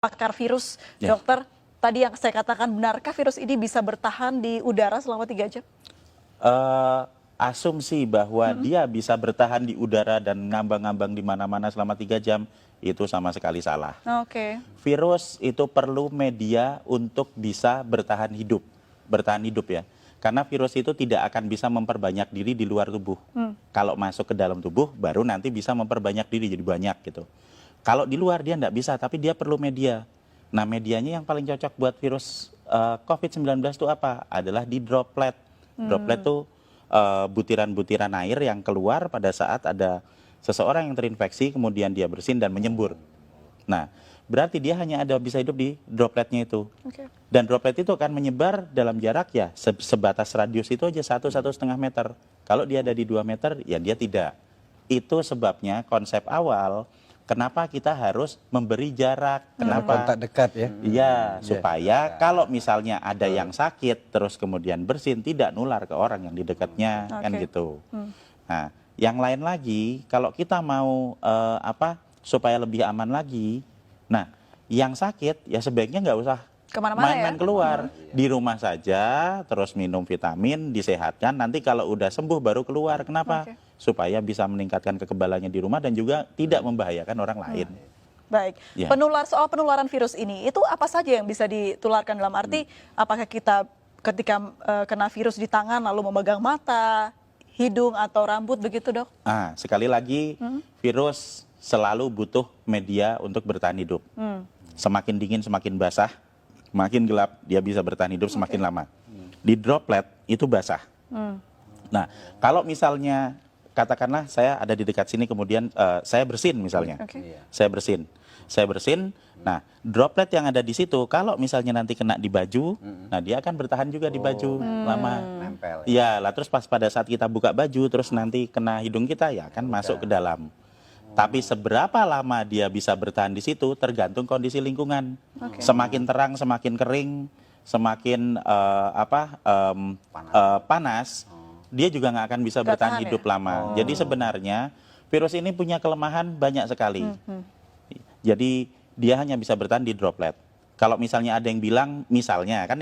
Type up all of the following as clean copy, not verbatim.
pakar virus, dokter. Tadi yang saya katakan, benarkah virus ini bisa bertahan di udara selama 3 jam? Asumsi bahwa dia bisa bertahan di udara dan ngambang-ngambang di mana-mana selama 3 jam, itu sama sekali salah. Oke. Virus itu perlu media untuk bisa bertahan hidup ya. Karena virus itu tidak akan bisa memperbanyak diri di luar tubuh. Kalau masuk ke dalam tubuh, baru nanti bisa memperbanyak diri jadi banyak gitu. Kalau di luar dia tidak bisa, tapi dia perlu media. Nah, medianya yang paling cocok buat virus COVID-19 itu apa? Adalah di droplet. Droplet itu butiran-butiran air yang keluar pada saat ada seseorang yang terinfeksi, kemudian dia bersin dan menyembur. Nah, berarti dia hanya bisa hidup di dropletnya itu. Dan droplet itu akan menyebar dalam jarak ya sebatas radius itu aja 1-1,5 meter. Kalau dia ada di 2 meter, ya dia tidak. Itu sebabnya konsep awal kenapa kita harus memberi jarak. Kenapa? Kontak dekat ya. Iya, supaya kalau misalnya ada yang sakit terus kemudian bersin, tidak nular ke orang yang di dekatnya, kan gitu. Nah, yang lain lagi, kalau kita mau supaya lebih aman lagi, nah yang sakit ya sebaiknya nggak usah main-main keluar, di rumah saja, terus minum vitamin, disehatkan, nanti kalau udah sembuh baru keluar. Kenapa? Supaya bisa meningkatkan kekebalannya di rumah dan juga tidak membahayakan orang lain. Baik, soal penularan virus ini, itu apa saja yang bisa ditularkan dalam arti, apakah kita ketika kena virus di tangan lalu memegang mata, hidung atau rambut begitu, Dok? Sekali lagi, virus selalu butuh media untuk bertahan hidup. Semakin dingin, semakin basah, makin gelap, dia bisa bertahan hidup semakin lama. Di droplet itu basah. Nah, kalau misalnya katakanlah saya ada di dekat sini, kemudian saya bersin misalnya, saya bersin. Nah, droplet yang ada di situ, kalau misalnya nanti kena di baju, nah dia akan bertahan juga di baju lama. Nempel. Iya, lah terus pas pada saat kita buka baju, terus nanti kena hidung kita, ya akan masuk ke dalam. Tapi seberapa lama dia bisa bertahan di situ tergantung kondisi lingkungan. Semakin terang, semakin kering, semakin panas, dia juga nggak akan bisa bertahan hidup lama. Jadi sebenarnya virus ini punya kelemahan banyak sekali. Jadi dia hanya bisa bertahan di droplet. Kalau misalnya ada yang bilang, misalnya kan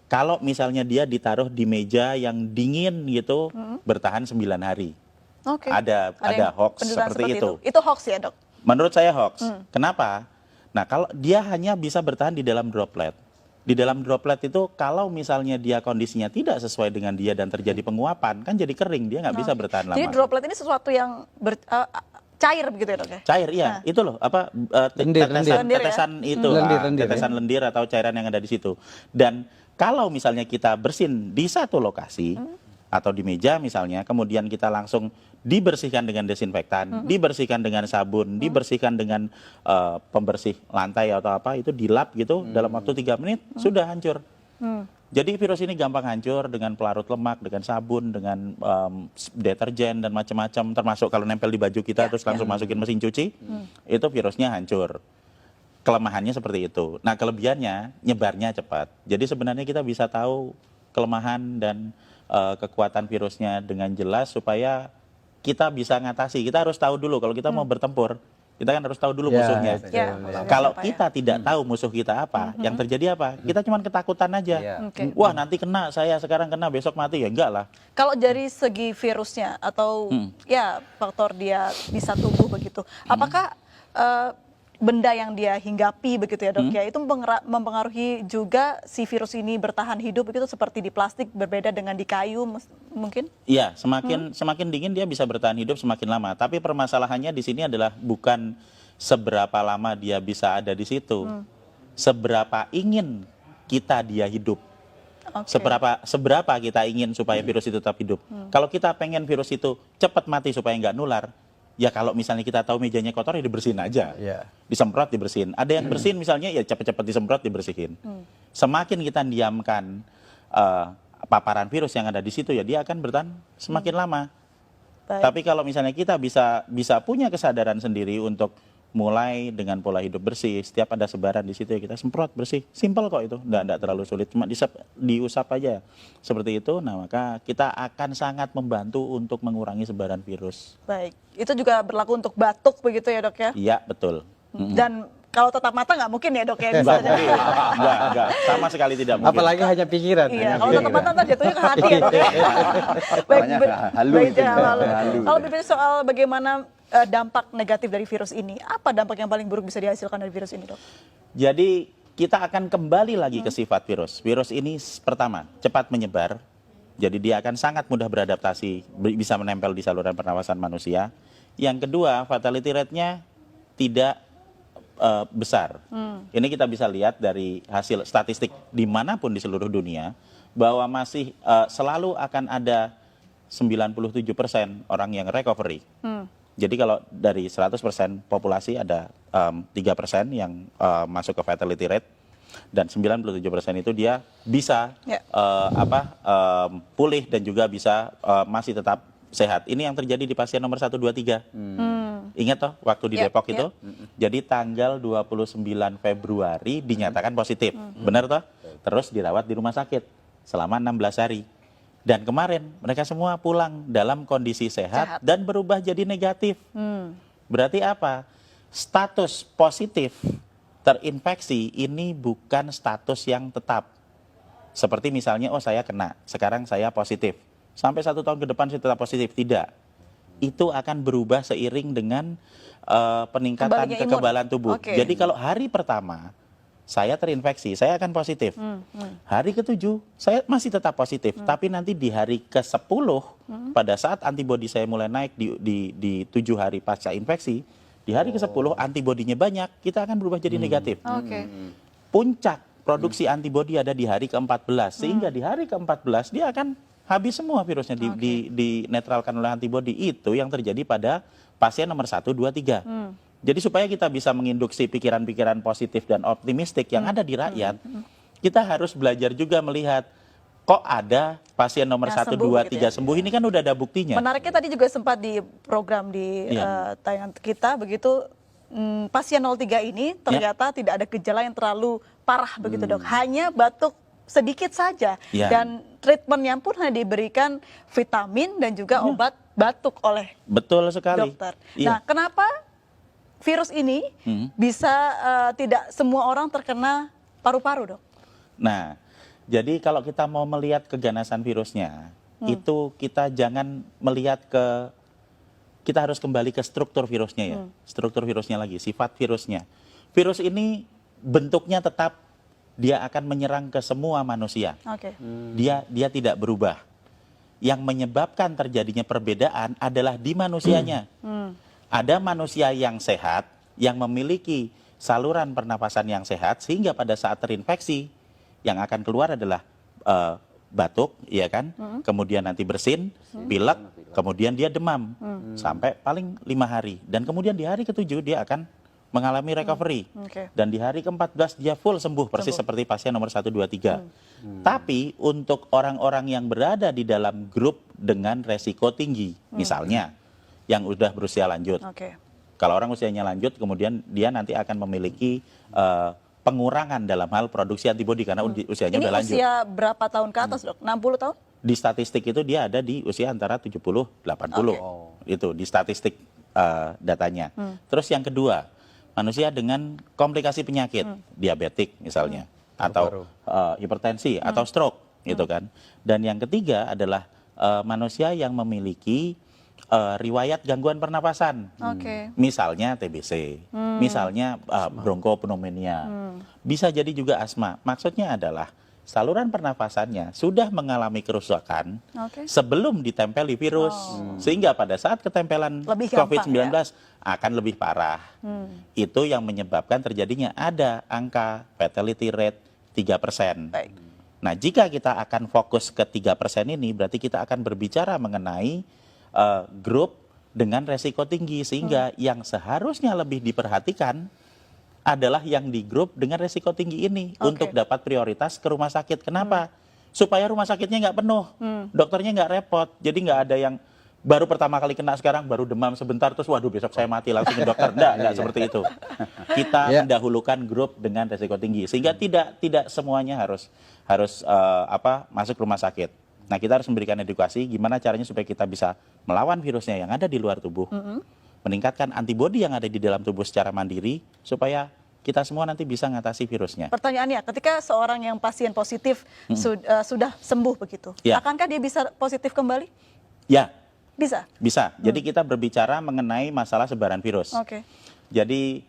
kalau misalnya dia ditaruh di meja yang dingin gitu, bertahan 9 hari. Ada hoax seperti itu. Itu hoax ya, Dok? Menurut saya hoax. Kenapa? Nah, kalau dia hanya bisa bertahan di dalam droplet. Di dalam droplet itu kalau misalnya dia kondisinya tidak sesuai dengan dia dan terjadi penguapan, kan jadi kering, dia nggak bisa bertahan lama. Jadi droplet ini sesuatu yang cair begitu ya, Dok ya? Cair, iya. Itu loh, tetesan lendir atau cairan yang ada di situ. Dan kalau misalnya kita bersin di satu lokasi atau di meja misalnya, kemudian kita langsung dibersihkan dengan desinfektan, dibersihkan dengan sabun, dibersihkan dengan pembersih lantai atau apa, itu dilap gitu, dalam waktu 3 menit sudah hancur. Jadi virus ini gampang hancur dengan pelarut lemak, dengan sabun, dengan deterjen dan macam-macam, termasuk kalau nempel di baju kita terus langsung masukin mesin cuci, itu virusnya hancur. Kelemahannya seperti itu. Nah, kelebihannya nyebarnya cepat. Jadi sebenarnya kita bisa tahu kelemahan dan kekuatan virusnya dengan jelas supaya kita bisa ngatasi. Kita harus tahu dulu kalau kita mau bertempur, kita kan harus tahu dulu musuhnya. Kalau kita tidak tahu musuh kita apa, yang terjadi apa? Kita cuma ketakutan aja. Wah, nanti kena, saya sekarang kena, besok mati, ya enggak lah. Kalau dari segi virusnya atau ya faktor dia bisa tumbuh begitu, apakah benda yang dia hinggapi begitu ya, Dok ya, itu mempengaruhi juga si virus ini bertahan hidup begitu, seperti di plastik berbeda dengan di kayu mungkin? Iya, semakin dingin dia bisa bertahan hidup semakin lama. Tapi permasalahannya di sini adalah bukan seberapa lama dia bisa ada di situ, seberapa ingin dia hidup. Seberapa kita ingin supaya virus itu tetap hidup. Kalau kita pengen virus itu cepat mati supaya nggak nular, ya kalau misalnya kita tahu mejanya kotor ya dibersihin aja, disemprot dibersihin. Ada yang bersin misalnya ya cepat-cepat disemprot dibersihin. Semakin kita diamkan paparan virus yang ada di situ ya dia akan bertahan semakin lama. Tapi kalau misalnya kita bisa punya kesadaran sendiri untuk mulai dengan pola hidup bersih, setiap ada sebaran di situ ya kita semprot bersih, simpel kok itu, enggak terlalu sulit, cuma diusap aja seperti itu. Nah, maka kita akan sangat membantu untuk mengurangi sebaran virus. Baik, itu juga berlaku untuk batuk begitu ya, Dok ya? Iya, betul. Dan kalau tetap mata nggak mungkin ya dok ya. Bisa Enggak, jadi. enggak, sama sekali tidak mungkin. Apalagi hanya pikiran. Iya, hanya kalau tetap pikiran. mata ntar jatuhnya ke hati ya dok ya. Makanya halu baik, itu, ya, halu. halu. Kalau berbicara soal bagaimana dampak negatif dari virus ini, apa dampak yang paling buruk bisa dihasilkan dari virus ini dok? Jadi kita akan kembali lagi ke sifat virus. Virus ini pertama, cepat menyebar. Jadi dia akan sangat mudah beradaptasi, bisa menempel di saluran pernapasan manusia. Yang kedua, fatality rate-nya tidak besar. Ini kita bisa lihat dari hasil statistik dimanapun di seluruh dunia, bahwa masih selalu akan ada 97% orang yang recovery. Jadi kalau dari 100% populasi ada 3% yang masuk ke fatality rate, dan 97% itu dia bisa pulih dan juga bisa masih tetap sehat. Ini yang terjadi di pasien nomor 1, 2, 3. Ingat toh waktu di Depok itu? Jadi tanggal 29 Februari dinyatakan positif. Benar toh? Terus dirawat di rumah sakit selama 16 hari. Dan kemarin mereka semua pulang dalam kondisi sehat dan berubah jadi negatif. Berarti apa? Status positif terinfeksi ini bukan status yang tetap. Seperti misalnya, oh saya kena, sekarang saya positif. Sampai 1 tahun ke depan saya tetap positif. Tidak. Itu akan berubah seiring dengan peningkatan kekebalan tubuh. Okay. Jadi kalau hari pertama saya terinfeksi, saya akan positif. Hari ke-7 saya masih tetap positif. Tapi nanti di hari ke-10, pada saat antibodi saya mulai naik di 7 hari pasca infeksi, di hari ke-10 antibodinya banyak, kita akan berubah jadi negatif. Puncak produksi antibodi ada di hari ke-14, sehingga di hari ke-14 dia akan habis semua virusnya, dinetralkan oleh antibodi. Itu yang terjadi pada pasien nomor 1, 2, 3. Jadi supaya kita bisa menginduksi pikiran-pikiran positif dan optimistik yang ada di rakyat, kita harus belajar juga melihat, kok ada pasien nomor 1, 2, 3 sembuh, ini kan udah ada buktinya. Menariknya tadi juga sempat di program di tayangan kita, begitu pasien 03 ini ternyata tidak ada gejala yang terlalu parah begitu dok, hanya batuk sedikit saja, dan treatmentnya pun hanya diberikan vitamin dan juga obat batuk oleh Betul sekali. dokter. Nah, kenapa virus ini bisa tidak semua orang terkena paru-paru dok? Nah, jadi kalau kita mau melihat keganasan virusnya, itu kita jangan melihat kita harus kembali ke struktur virusnya ya. Struktur virusnya lagi, sifat virusnya. Virus ini bentuknya tetap, dia akan menyerang ke semua manusia. Dia tidak berubah. Yang menyebabkan terjadinya perbedaan adalah di manusianya. Ada manusia yang sehat, yang memiliki saluran pernapasan yang sehat, sehingga pada saat terinfeksi, yang akan keluar adalah batuk, ya kan? Kemudian nanti bersin, pilek, kemudian dia demam sampai paling 5 hari. Dan kemudian di hari ke-7 dia akan mengalami recovery. Dan di hari ke-14 dia full sembuh, persis seperti pasien nomor 1, 2, 3. Tapi untuk orang-orang yang berada di dalam grup dengan resiko tinggi, misalnya yang udah berusia lanjut. Kalau orang usianya lanjut, kemudian dia nanti akan memiliki pengurangan dalam hal produksi antibodi karena usianya udah lanjut. Ini usia berapa tahun ke atas dok? 60 tahun? Di statistik itu dia ada di usia antara 70-80. Itu di statistik datanya. Terus yang kedua, manusia dengan komplikasi penyakit, diabetik misalnya, atau hipertensi, atau stroke, gitu kan. Dan yang ketiga adalah manusia yang memiliki riwayat gangguan pernapasan, misalnya TBC, misalnya bronkopneumonia, bisa jadi juga asma. Maksudnya adalah saluran pernapasannya sudah mengalami kerusakan sebelum ditempeli virus, sehingga pada saat ketempelan COVID-19 akan lebih parah. Itu yang menyebabkan terjadinya ada angka fatality rate 3%. Nah, jika kita akan fokus ke 3% ini, berarti kita akan berbicara mengenai grup dengan resiko tinggi, sehingga yang seharusnya lebih diperhatikan adalah yang di grup dengan resiko tinggi ini untuk dapat prioritas ke rumah sakit. Kenapa? Supaya rumah sakitnya nggak penuh, dokternya nggak repot. Jadi nggak ada yang baru pertama kali kena sekarang baru demam sebentar terus waduh besok saya mati langsung ke dokter. Nggak seperti itu. Kita mendahulukan grup dengan resiko tinggi, sehingga tidak semuanya harus masuk rumah sakit. Nah, kita harus memberikan edukasi gimana caranya supaya kita bisa melawan virusnya yang ada di luar tubuh, meningkatkan antibodi yang ada di dalam tubuh secara mandiri, supaya kita semua nanti bisa ngatasi virusnya. Pertanyaannya, ketika seorang yang pasien positif sudah sembuh begitu, Ya. akankah dia bisa positif kembali? Ya, Bisa. bisa. Jadi kita berbicara mengenai masalah sebaran virus. Oke. Jadi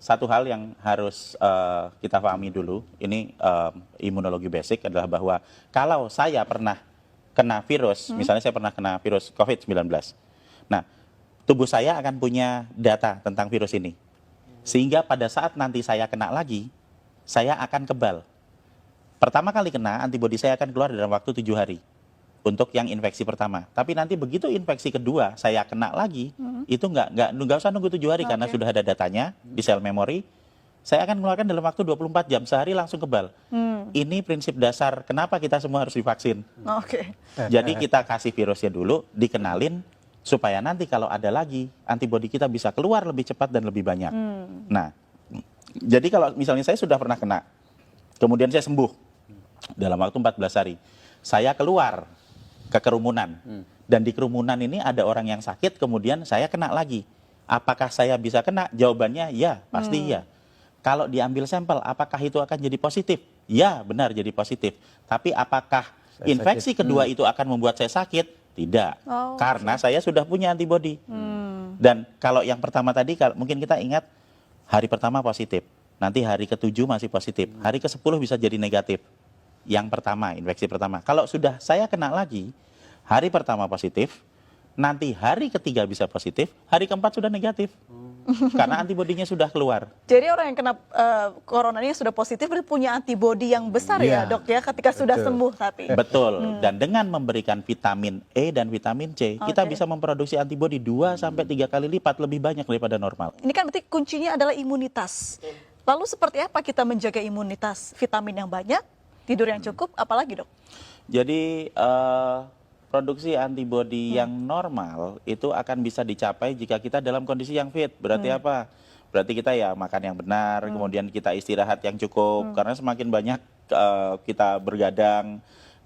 satu hal yang harus kita pahami dulu, ini imunologi basic adalah bahwa kalau saya pernah kena virus, misalnya saya pernah kena virus COVID-19, nah tubuh saya akan punya data tentang virus ini. Sehingga pada saat nanti saya kena lagi, saya akan kebal. Pertama kali kena, antibodi saya akan keluar dalam waktu 7 hari. Untuk yang infeksi pertama. Tapi nanti begitu infeksi kedua, saya kena lagi, itu nggak usah nunggu 7 hari karena Oke. sudah ada datanya di sel memori. Saya akan mengeluarkan dalam waktu 24 jam, sehari langsung kebal. Ini prinsip dasar kenapa kita semua harus divaksin. Oke. Jadi kita kasih virusnya dulu, dikenalin, supaya nanti kalau ada lagi, antibodi kita bisa keluar lebih cepat dan lebih banyak. Nah, jadi kalau misalnya saya sudah pernah kena, kemudian saya sembuh dalam waktu 14 hari, saya keluar ke kerumunan, dan di kerumunan ini ada orang yang sakit, kemudian saya kena lagi. Apakah saya bisa kena? Jawabannya ya, pasti iya. Kalau diambil sampel, apakah itu akan jadi positif? Ya, benar jadi positif. Tapi apakah infeksi kedua itu akan membuat saya sakit? Tidak, Oh, karena saya sudah punya antibodi. Dan kalau yang pertama tadi, mungkin kita ingat hari pertama positif, nanti hari ke-7 masih positif, hari ke-10 bisa jadi negatif. Yang pertama, infeksi pertama. Kalau sudah saya kena lagi, hari pertama positif, nanti hari ketiga bisa positif, hari keempat sudah negatif. Karena antibodinya sudah keluar. Jadi orang yang kena corona ini sudah positif berarti punya antibodi yang besar ya, Iya, Dok ya, ketika sudah betul. sembuh tapi. Betul. Dan dengan memberikan vitamin E dan vitamin C, kita Oke. bisa memproduksi antibodi 2 sampai 3 kali lipat lebih banyak daripada normal. Ini kan berarti kuncinya adalah imunitas. Lalu seperti apa kita menjaga imunitas? Vitamin yang banyak, tidur yang cukup, apalagi, Dok? Jadi produksi antibodi yang normal itu akan bisa dicapai jika kita dalam kondisi yang fit. Berarti apa? Berarti kita ya makan yang benar, kemudian kita istirahat yang cukup. Karena semakin banyak kita bergadang,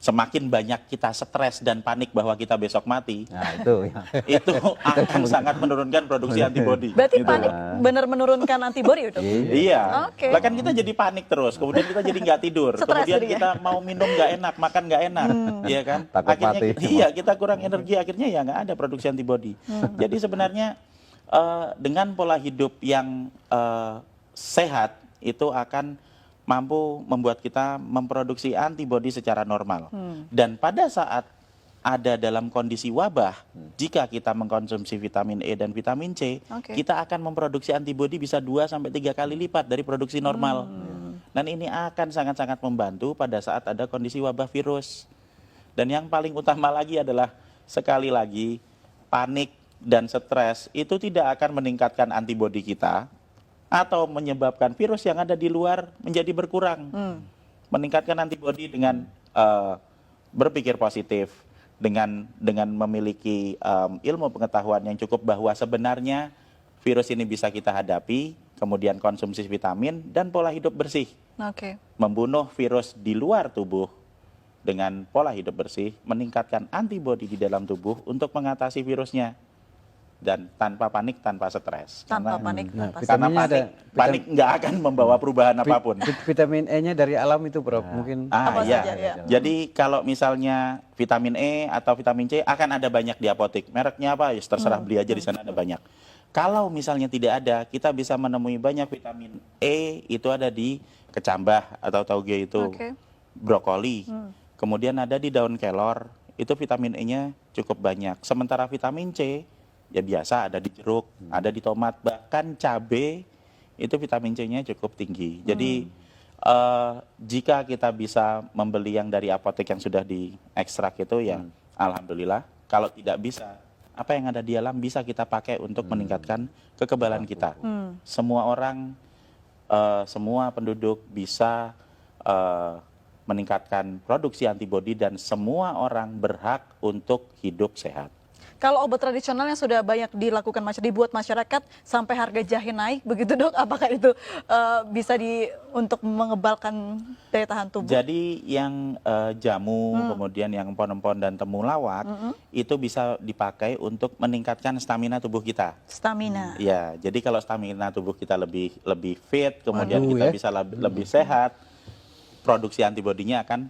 semakin banyak kita stres dan panik bahwa kita besok mati, Nah, itu ya. itu akan sangat menurunkan produksi antibodi. Berarti Gitu panik loh. benar menurunkan antibodi, Dok? Iya, Oke. bahkan kita jadi panik terus, kemudian kita jadi nggak tidur, Stres kemudian jadinya. kita mau minum nggak enak, makan nggak enak, iya kan? Takut Akhirnya mati. iya kita kurang energi, akhirnya ya nggak ada produksi antibodi. Jadi sebenarnya dengan pola hidup yang sehat itu akan mampu membuat kita memproduksi antibodi secara normal. Dan pada saat ada dalam kondisi wabah, jika kita mengkonsumsi vitamin E dan vitamin C, Oke. kita akan memproduksi antibodi bisa 2 sampai 3 kali lipat dari produksi normal. Dan ini akan sangat-sangat membantu pada saat ada kondisi wabah virus. Dan yang paling utama lagi adalah sekali lagi panik dan stres itu tidak akan meningkatkan antibodi kita atau menyebabkan virus yang ada di luar menjadi berkurang. Meningkatkan antibodi dengan berpikir positif, dengan memiliki ilmu pengetahuan yang cukup bahwa sebenarnya virus ini bisa kita hadapi, kemudian konsumsi vitamin dan pola hidup bersih. Oke. Membunuh virus di luar tubuh dengan pola hidup bersih, meningkatkan antibodi di dalam tubuh untuk mengatasi virusnya. Dan tanpa panik, tanpa stres. Tanpa Karena- panik, Nah, tanpa Karena vitaminnya panik nggak akan membawa perubahan apapun. Vitamin E-nya dari alam itu, Prof. Mungkin Apa Iya. saja, ya. Jadi kalau misalnya vitamin E atau vitamin C akan ada banyak di apotek. Mereknya apa? Ya terserah beli aja, di sana ada banyak. Kalau misalnya tidak ada, kita bisa menemui banyak vitamin E itu ada di kecambah atau tauge itu, Oke. brokoli. Kemudian ada di daun kelor, itu vitamin E-nya cukup banyak. Sementara vitamin C ya biasa ada di jeruk, ada di tomat, bahkan cabai itu vitamin C-nya cukup tinggi. Jadi jika kita bisa membeli yang dari apotek yang sudah diekstrak itu ya alhamdulillah. Kalau tidak bisa, apa yang ada di alam bisa kita pakai untuk meningkatkan kekebalan kita. Semua orang, semua penduduk bisa meningkatkan produksi antibodi dan semua orang berhak untuk hidup sehat. Kalau obat tradisional yang sudah banyak dibuat masyarakat sampai harga jahe naik begitu dok, apakah itu bisa untuk mengebalkan daya tahan tubuh? Jadi yang jamu, kemudian yang empon-empon dan temulawak itu bisa dipakai untuk meningkatkan stamina tubuh kita. Stamina. Ya, jadi kalau stamina tubuh kita lebih fit, kemudian Waduh, kita ya. bisa lebih sehat, produksi antibodinya akan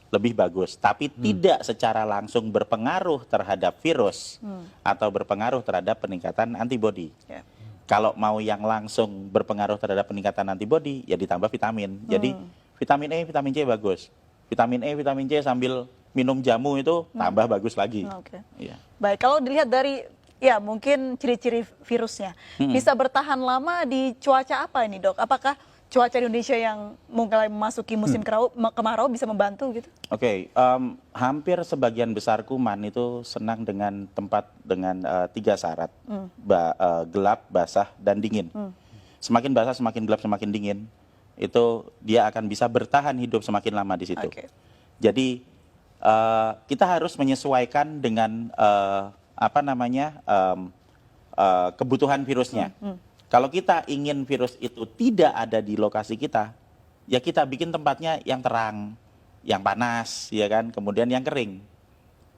lebih bagus. Tapi tidak secara langsung berpengaruh terhadap virus atau berpengaruh terhadap peningkatan antibodi. Ya. Kalau mau yang langsung berpengaruh terhadap peningkatan antibodi, ya ditambah vitamin. Jadi vitamin E, vitamin C bagus. Vitamin E, vitamin C sambil minum jamu itu tambah bagus lagi. Oke. Iya. Baik, kalau dilihat dari ya mungkin ciri-ciri virusnya, bisa bertahan lama di cuaca apa ini dok? Apakah cuaca di Indonesia yang mulai memasuki musim kemarau bisa membantu gitu? Oke, hampir sebagian besar kuman itu senang dengan tempat dengan 3 syarat, gelap, basah, dan dingin. Semakin basah, semakin gelap, semakin dingin, itu dia akan bisa bertahan hidup semakin lama di situ. Oke. Jadi kita harus menyesuaikan dengan kebutuhan virusnya. Kalau kita ingin virus itu tidak ada di lokasi kita, ya kita bikin tempatnya yang terang, yang panas, ya kan, kemudian yang kering.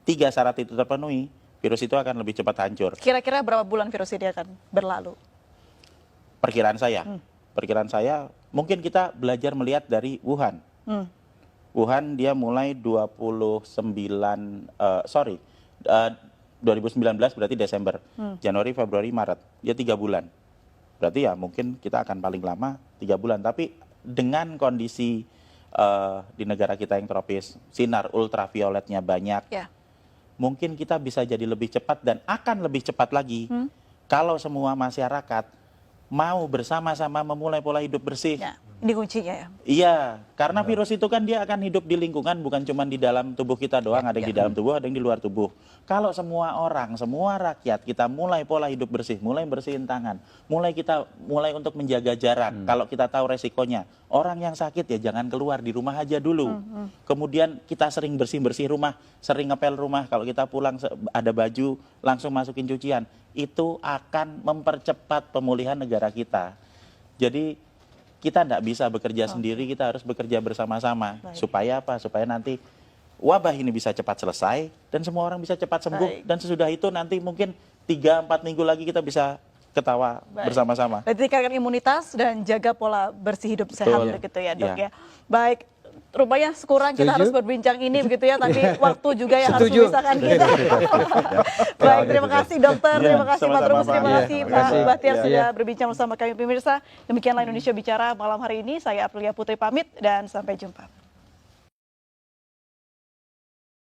3 syarat itu terpenuhi, virus itu akan lebih cepat hancur. Kira-kira berapa bulan virus ini akan berlalu? Perkiraan saya, mungkin kita belajar melihat dari Wuhan. Wuhan dia mulai 2019 berarti Desember, Januari, Februari, Maret, dia 3 bulan. Berarti ya mungkin kita akan paling lama 3 bulan. Tapi dengan kondisi di negara kita yang tropis, sinar ultravioletnya banyak, Ya. mungkin kita bisa jadi lebih cepat dan akan lebih cepat lagi kalau semua masyarakat mau bersama-sama memulai pola hidup bersih. Ya, ini kuncinya ya. Iya, karena virus itu kan dia akan hidup di lingkungan, bukan cuma di dalam tubuh kita doang, ada yang di dalam tubuh, ada yang di luar tubuh. Kalau semua orang, semua rakyat kita mulai pola hidup bersih, mulai bersihin tangan, mulai untuk menjaga jarak. Kalau kita tahu resikonya, orang yang sakit ya jangan keluar, di rumah aja dulu. Kemudian kita sering bersih-bersih rumah, sering ngepel rumah. Kalau kita pulang ada baju, langsung masukin cucian. Itu akan mempercepat pemulihan negara kita. Jadi kita tidak bisa bekerja sendiri, kita harus bekerja bersama-sama. Baik. Supaya apa? Supaya nanti wabah ini bisa cepat selesai dan semua orang bisa cepat sembuh. Baik. Dan sesudah itu nanti mungkin 3-4 minggu lagi kita bisa ketawa Baik. bersama-sama. Berarti tingkatkan imunitas dan jaga pola bersih hidup sehat Betul. begitu ya dok Ya. ya. Baik, rupanya sekurang kita Setuju? harus berbincang ini begitu ya, tapi waktu juga yang harus Setuju. memisahkan kita. Baik, terima kasih dokter, Ya, terima kasih Pak sama-sama, Trubus, terima Pak. kasih Terima Pak kasih. Bahtiar Ya. sudah berbincang bersama kami pemirsa. Demikianlah Indonesia Bicara malam hari ini. Saya Aprilia Putri pamit dan sampai jumpa.